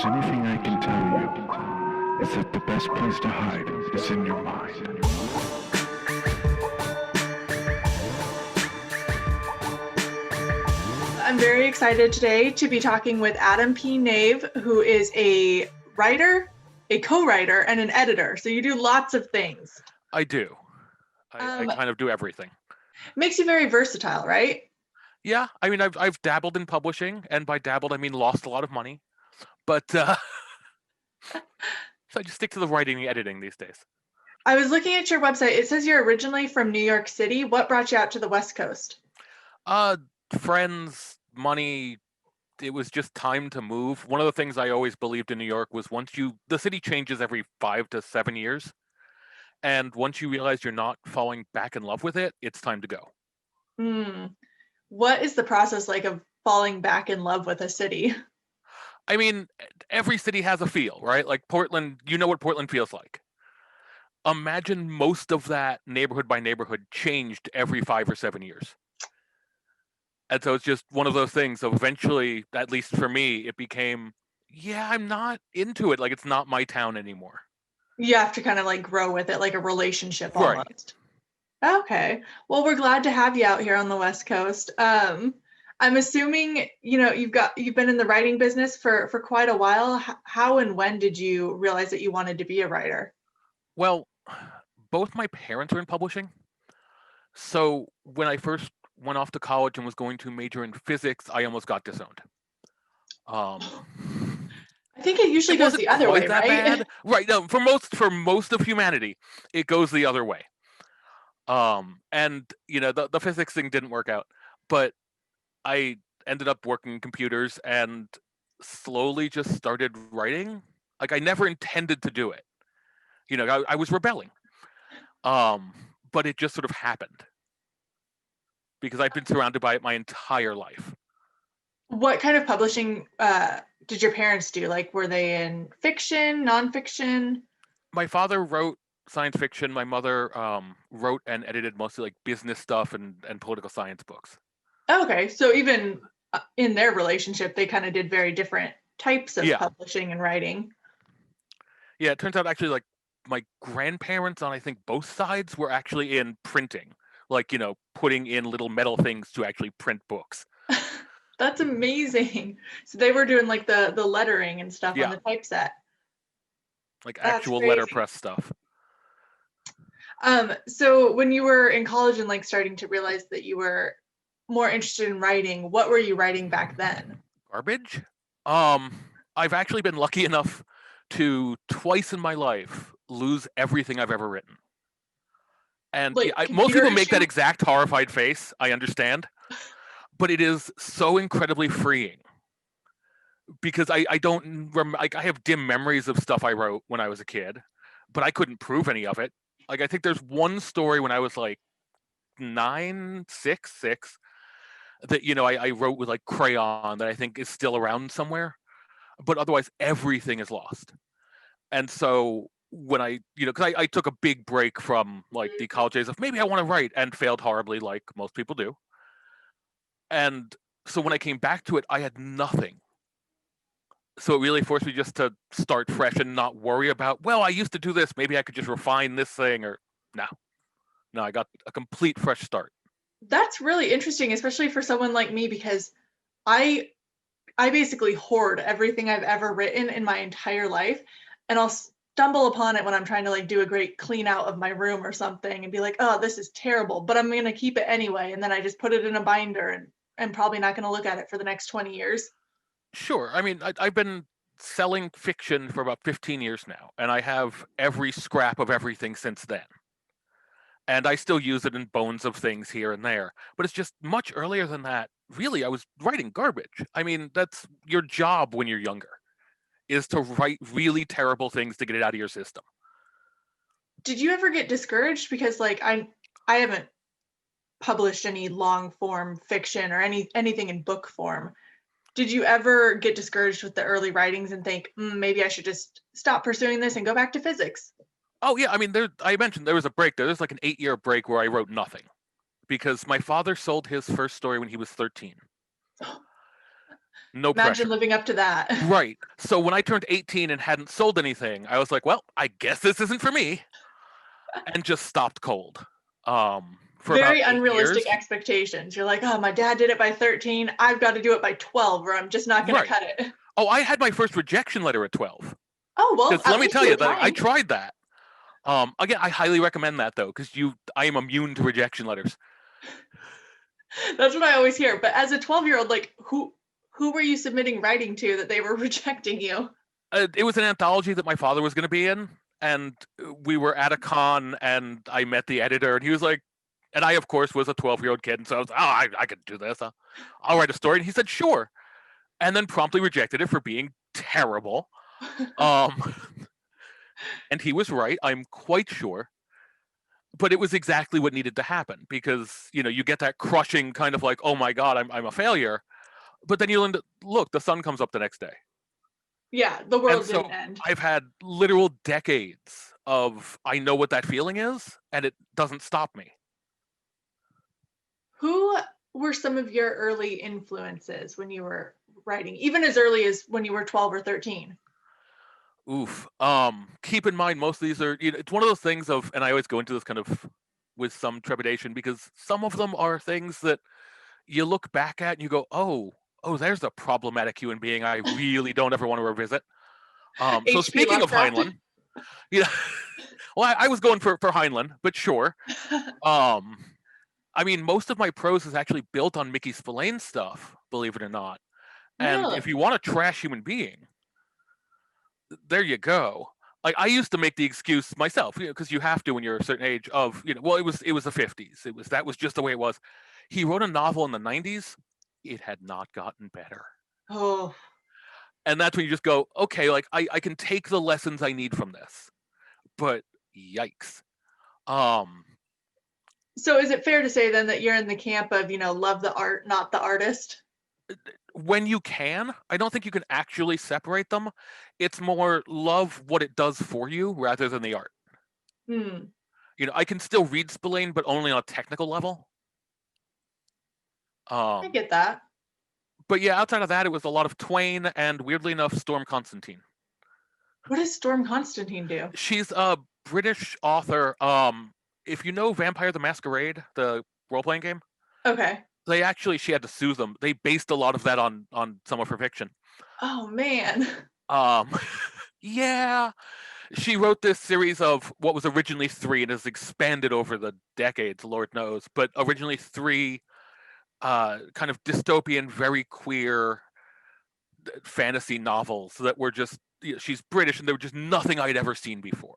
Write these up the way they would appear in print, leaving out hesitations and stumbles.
there's anything I can tell you, it's that the best place to hide is in your mind. I'm very excited today to be talking with Adam P. Knave, who is a writer, a co-writer, and an editor. So you do lots of things. I do. I kind of do everything. Makes you very versatile, right? Yeah, I mean, I've dabbled in publishing, and by dabbled I mean lost a lot of money. But so I just stick to the writing and editing these days. I was looking at your website. It says you're originally from New York City. What brought you out to the West Coast? Friends, money. It was just time to move. One of the things I always believed in New York was the city changes every 5 to 7 years. And once you realize you're not falling back in love with it, it's time to go. What is the process like of falling back in love with a city? I mean, every city has a feel, right? Like Portland, you know what Portland feels like. Imagine most of that neighborhood by neighborhood changed every 5 or 7 years. And so it's just one of those things. So eventually, at least for me, it became, I'm not into it. Like, it's not my town anymore. You have to kind of like grow with it, like a relationship almost. Right. Okay. Well, we're glad to have you out here on the West Coast. I'm assuming, you've been in the writing business for quite a while. How and when did you realize that you wanted to be a writer? Well, both my parents are in publishing. So when I first went off to college and was going to major in physics, I almost got disowned. I think it usually goes the other way, right? Bad. Right. No, for most of humanity, it goes the other way. And the physics thing didn't work out, but I ended up working in computers and slowly just started writing. Like, I never intended to do it. I was rebelling. But it just sort of happened because I've been surrounded by it my entire life. What kind of publishing did your parents do? Like, were they in fiction, nonfiction? My father wrote science fiction. My mother wrote and edited mostly like business stuff and political science books. Okay, so even in their relationship, they kind of did very different types of publishing and writing. Yeah, it turns out actually like my grandparents on I think both sides were actually in printing, like putting in little metal things to actually print books. That's amazing. So they were doing like the lettering and stuff on the typeset. Like actual letterpress stuff. So when you were in college and like starting to realize that you were more interested in writing, what were you writing back then? Garbage. I've actually been lucky enough to twice in my life lose everything I've ever written. And like most people make that exact horrified face. I understand. But it is so incredibly freeing because I have dim memories of stuff I wrote when I was a kid, but I couldn't prove any of it. Like, I think there's one story when I was like 6 that, I wrote with like crayon that I think is still around somewhere, but otherwise everything is lost. And so when because I took a big break from like the college days of maybe I want to write and failed horribly like most people do. And so when I came back to it, I had nothing. So it really forced me just to start fresh and not worry about, well, I used to do this. Maybe I could just refine this thing or no, I got a complete fresh start. That's really interesting, especially for someone like me, because I basically hoard everything I've ever written in my entire life. And I'll stumble upon it when I'm trying to like do a great clean out of my room or something and be like, oh, this is terrible, but I'm going to keep it anyway. And then I just put it in a binder and I'm probably not going to look at it for the next 20 years. Sure. I mean, I've been selling fiction for about 15 years now, and I have every scrap of everything since then. And I still use it in bones of things here and there. But it's just much earlier than that. Really, I was writing garbage. I mean, that's your job when you're younger, is to write really terrible things to get it out of your system. Did you ever get discouraged? Because like I haven't published any long form fiction or anything in book form. Did you ever get discouraged with the early writings and think, maybe I should just stop pursuing this and go back to physics? Oh, yeah. I mean, I mentioned there was a break there. There's like an 8-year break where I wrote nothing because my father sold his first story when he was 13. No Imagine pressure. living up to that. Right. So when I turned 18 and hadn't sold anything, I was like, well, I guess this isn't for me, and just stopped cold. For about Very 8 years. unrealistic expectations. You're like, oh, my dad did it by 13. I've got to do it by 12, or I'm just not going to Right. cut it. Oh, I had my first rejection letter at 12. Oh, well, Because at let me least tell you you were that I trying. tried that. Again, I highly recommend that though, because I am immune to rejection letters. That's what I always hear. But as a 12-year-old, like, who were you submitting writing to that they were rejecting you? It was an anthology that my father was going to be in, and we were at a con, and I met the editor, and he was like, and I, of course, was a 12-year-old kid, and so I was, I could do this. I'll write a story. And he said, sure. And then promptly rejected it for being terrible. Um, and he was right, I'm quite sure. But it was exactly what needed to happen, because, you get that crushing kind of like, oh my God, I'm a failure. But then look, the sun comes up the next day. Yeah, the And world so didn't end. I've had literal decades of, I know what that feeling is, and it doesn't stop me. Who were some of your early influences when you were writing, even as early as when you were 12 or 13? Oof. Keep in mind, most of these are, it's one of those things of, and I always go into this kind of with some trepidation, because some of them are things that you look back at and you go, oh, there's a problematic human being I really don't ever want to revisit. So H.P. speaking of Lovecraft. Heinlein, well, I was going for Heinlein, but sure. I mean, most of my prose is actually built on Mickey Spillane stuff, believe it or not. And if Really? you want a trash human being, there you go. Like, I used to make the excuse myself, because you have to when you're a certain age of, well, it was the 50s. That was just the way it was. He wrote a novel in the 90s. It had not gotten better. Oh. And that's when you just go, okay, like I can take the lessons I need from this, but yikes. So is it fair to say then that you're in the camp of, love the art, not the artist? When you can, I don't think you can actually separate them. It's more love what it does for you rather than the art. Hmm. I can still read Spillane, but only on a technical level. I get that. But yeah, outside of that, it was a lot of Twain and, weirdly enough, Storm Constantine. What does Storm Constantine do? She's a British author. If you know Vampire the Masquerade, the role-playing game, Okay. she had to sue them. They based a lot of that on some of her fiction. Oh, man. Yeah. She wrote this series of what was originally 3 and has expanded over the decades, Lord knows, but originally 3 kind of dystopian, very queer fantasy novels that were just, she's British, and there were just nothing I'd ever seen before.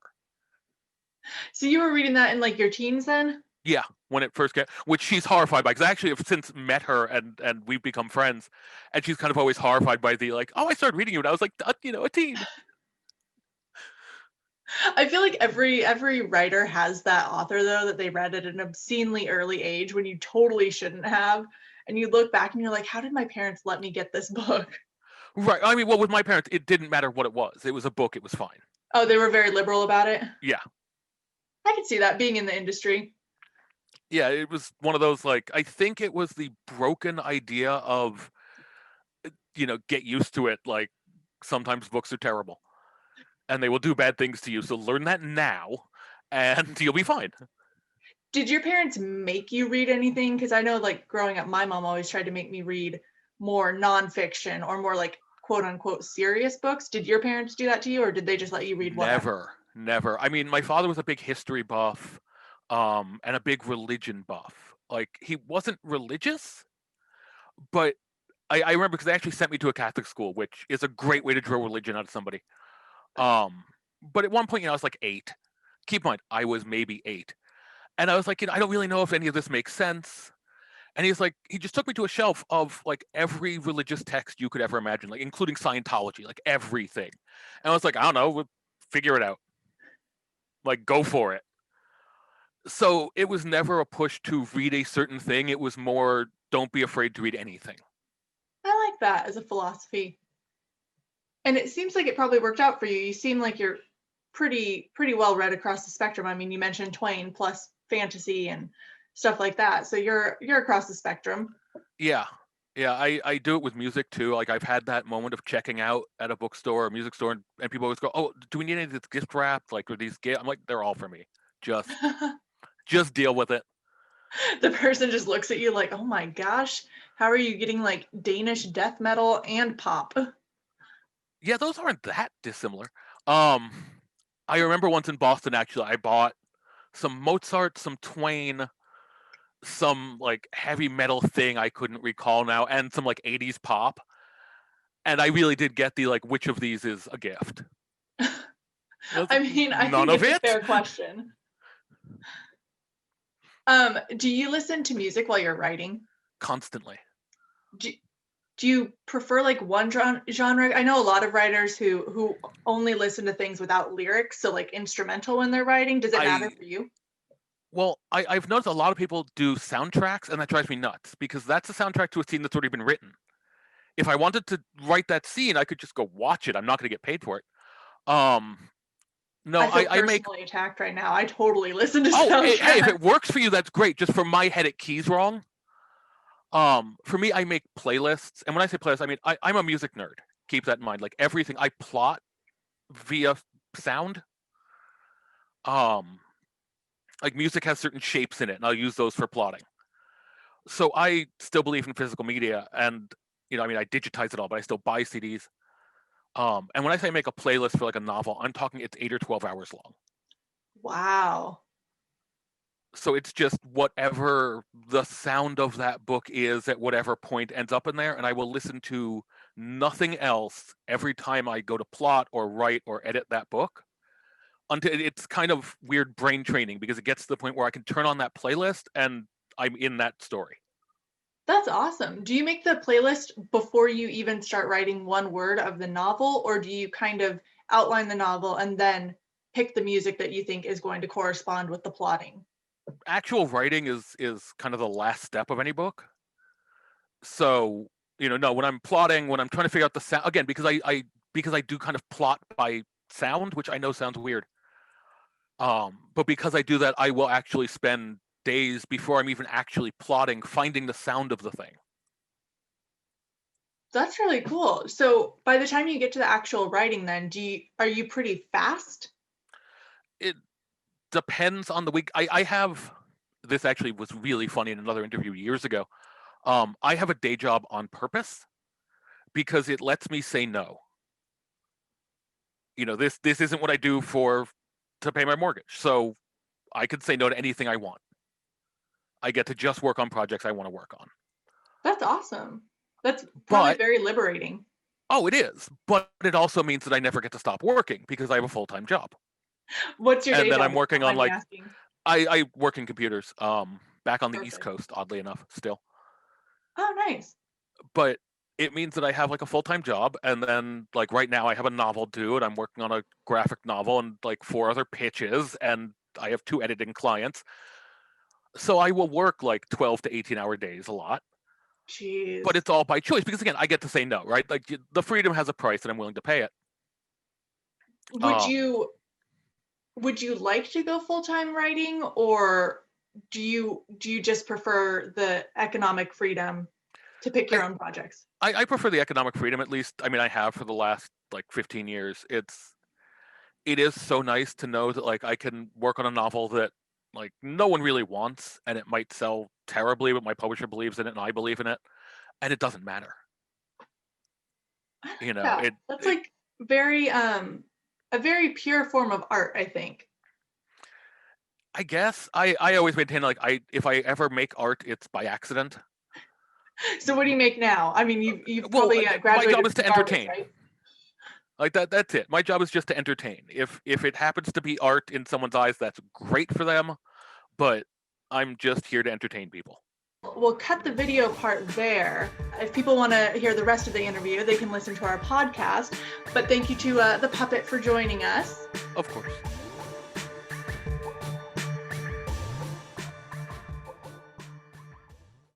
So you were reading that in like your teens then? Yeah, when it first came, which she's horrified by, because I actually have since met her and we've become friends, and she's kind of always horrified by the like, oh, I started reading you when I was like, a teen. I feel like every writer has that author though that they read at an obscenely early age when you totally shouldn't have, and you look back and you're like, how did my parents let me get this book? Right. I mean, well, with my parents, it didn't matter what it was. It was a book. It was fine. Oh, they were very liberal about it. Yeah. I could see that being in the industry. Yeah, it was one of those, like, I think it was the broken idea of, get used to it. Like, sometimes books are terrible and they will do bad things to you. So learn that now and you'll be fine. Did your parents make you read anything? Because I know, like, growing up, my mom always tried to make me read more nonfiction or more like quote unquote serious books. Did your parents do that to you, or did they just let you read whatever? Never. I mean, my father was a big history buff, and a big religion buff. Like, he wasn't religious, but I remember, because they actually sent me to a Catholic school, which is a great way to draw religion out of somebody. But at one point, I was like 8. Keep in mind, I was maybe 8. And I was like, I don't really know if any of this makes sense. And he just took me to a shelf of like every religious text you could ever imagine, like including Scientology, like everything. And I was like, I don't know, we'll figure it out. Like, go for it. So it was never a push to read a certain thing. It was more, don't be afraid to read anything. I like that as a philosophy. And it seems like it probably worked out for you. You seem like you're pretty well read across the spectrum. I mean, you mentioned Twain plus fantasy and stuff like that. So you're across the spectrum. Yeah. Yeah, I do it with music too. Like I've had that moment of checking out at a bookstore or music store, and people always go, "Oh, do we need any of this gift wrapped? Like, are these gift?" I'm like, "They're all for me. Just just deal with it." The person just looks at you like, oh my gosh, how are you getting like Danish death metal and pop? Yeah, those aren't that dissimilar. Um, I remember once in Boston, actually, I bought some Mozart, some Twain, some like heavy metal thing I couldn't recall now, and some like 80s pop. And I really did get the like, which of these is a gift? I mean, I None think of it's a it. fair question. Do you listen to music while you're writing? Constantly. Do you prefer like one genre? I know a lot of writers who only listen to things without lyrics, so like instrumental when they're writing. Does it matter for you? Well, I've noticed a lot of people do soundtracks, and that drives me nuts because that's a soundtrack to a scene that's already been written. If I wanted to write that scene, I could just go watch it. I'm not going to get paid for it. No, I feel I make. personally attacked right now. I totally listen to Oh, hey, if soundtracks. it works for you, that's great. Just for my head, it keys wrong. For me, I make playlists, and when I say playlists, I mean I'm a music nerd. Keep that in mind. Like everything I plot via sound. Like music has certain shapes in it, and I'll use those for plotting. So I still believe in physical media, and I mean, I digitize it all, but I still buy CDs. And when I say make a playlist for like a novel, I'm talking it's 8 or 12 hours long. Wow. So it's just whatever the sound of that book is at whatever point ends up in there, and I will listen to nothing else every time I go to plot or write or edit that book. Until it's kind of weird brain training because it gets to the point where I can turn on that playlist and I'm in that story. That's awesome. Do you make the playlist before you even start writing one word of the novel, or do you kind of outline the novel and then pick the music that you think is going to correspond with the plotting? Actual writing is kind of the last step of any book. So, no, when I'm plotting, when I'm trying to figure out the sound again, because I do kind of plot by sound, which I know sounds weird. But because I do that, I will actually spend days before I'm even actually plotting, finding the sound of the thing. That's really cool. So by the time you get to the actual writing, then are you pretty fast? It depends on the week. I have this actually was really funny in another interview years ago. I have a day job on purpose because it lets me say no. This isn't what I do to pay my mortgage. So I could say no to anything I want. I get to just work on projects I want to work on. That's awesome. That's probably But very liberating. oh, it is. But it also means that I never get to stop working because I have a full-time job. What's your day And then job? I'm working on like I work in computers. Back on the East Perfect. Coast, oddly enough, still. Oh, nice. But it means that I have like a full-time job, and then like right now I have a novel due, and I'm working on a graphic novel and like 4 other pitches, and I have 2 editing clients. So I will work like 12 to 18-hour days a lot. Jeez. But it's all by choice because again, I get to say no, right? Like the freedom has a price, and I'm willing to pay it. Would you like to go full-time writing, or do you just prefer the economic freedom to pick your own projects? I prefer the economic freedom, at least. I mean, I have for the last like 15 years. It is so nice to know that like I can work on a novel that like no one really wants, and it might sell terribly, but my publisher believes in it and I believe in it, and it doesn't matter. Yeah, that's like very a very pure form of art, I think. I guess I always maintain like if I ever make art, it's by accident. So what do you make now? I mean, you've Well, probably my graduated job is to from garbage, entertain. right? Like that's it. My job is just to entertain. If it happens to be art in someone's eyes, that's great for them, but I'm just here to entertain people. We'll cut the video part there. If people want to hear the rest of the interview, they can listen to our podcast. But thank you to the puppet for joining us. Of course.